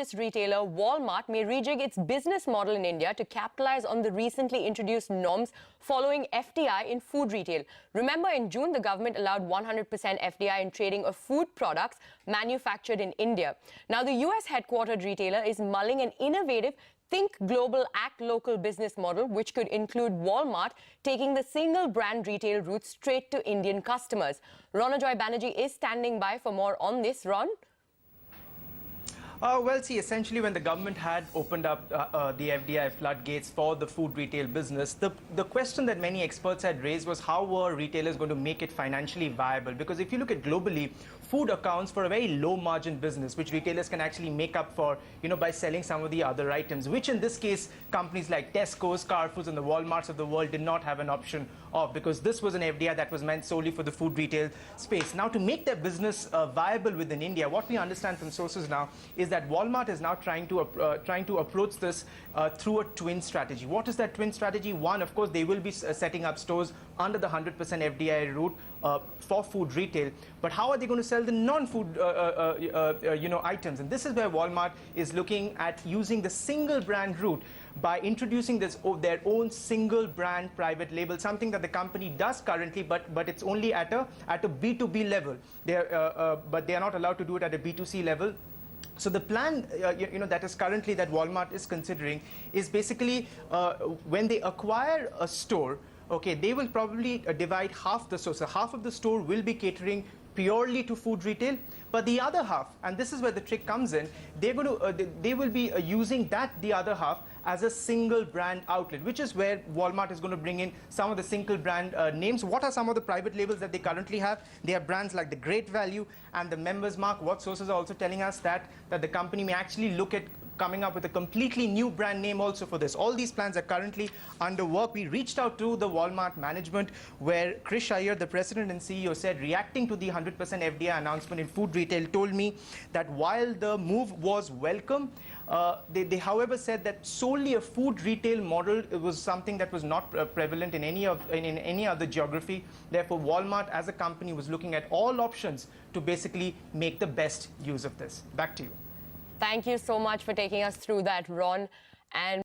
largest retailer, Walmart, may rejig its business model in India to capitalize on the recently introduced norms following FDI in food retail. Remember, in June, the government allowed 100% FDI in trading of food products manufactured in India. Now, the US headquartered retailer is mulling an innovative Think Global, Act Local business model, which could include Walmart taking the single brand retail route straight to Indian customers. Ronojoy Banerjee is standing by for more on this. Ron? Well, see, essentially when the government had opened up the FDI floodgates for the food retail business, the question that many experts had raised was how were retailers going to make it financially viable? Because if you look at globally, food accounts for a very low margin business, which retailers can actually make up for, by selling some of the other items, which in this case, companies like Tesco's, Carrefour's and the Walmarts of the world did not have an option of, because this was an FDI that was meant solely for the food retail space. Now, to make their business viable within India, what we understand from sources now is that Walmart is now trying to approach this through a twin strategy. What is that twin strategy? One, of course, they will be setting up stores under the 100% FDI route for food retail. But how are they going to sell the non-food items? And this is where Walmart is looking at using the single brand route by introducing their own single brand private label, something that the company does currently, but it's only at a B2B level. But they are not allowed to do it at a B2C level. So the plan, that is currently that Walmart is considering is basically when they acquire a store, okay, they will probably divide half the store. So half of the store will be catering purely to food retail, but the other half, and this is where the trick comes in, they will be using the other half as a single brand outlet, which is where Walmart is going to bring in some of the single brand names. What are some of the private labels that they currently have? They have brands like the Great Value and the Members Mark. What sources are also telling us that the company may actually look at coming up with a completely new brand name also for this. All these plans are currently under work. We reached out to the Walmart management, where Krish Iyer, the president and CEO, said, reacting to the 100% FDI announcement in food retail, told me that while the move was welcome, they however said that solely a food retail model was something that was not prevalent in any other geography. Therefore, Walmart as a company was looking at all options to basically make the best use of this. Back to you. Thank you so much for taking us through that, Ron. And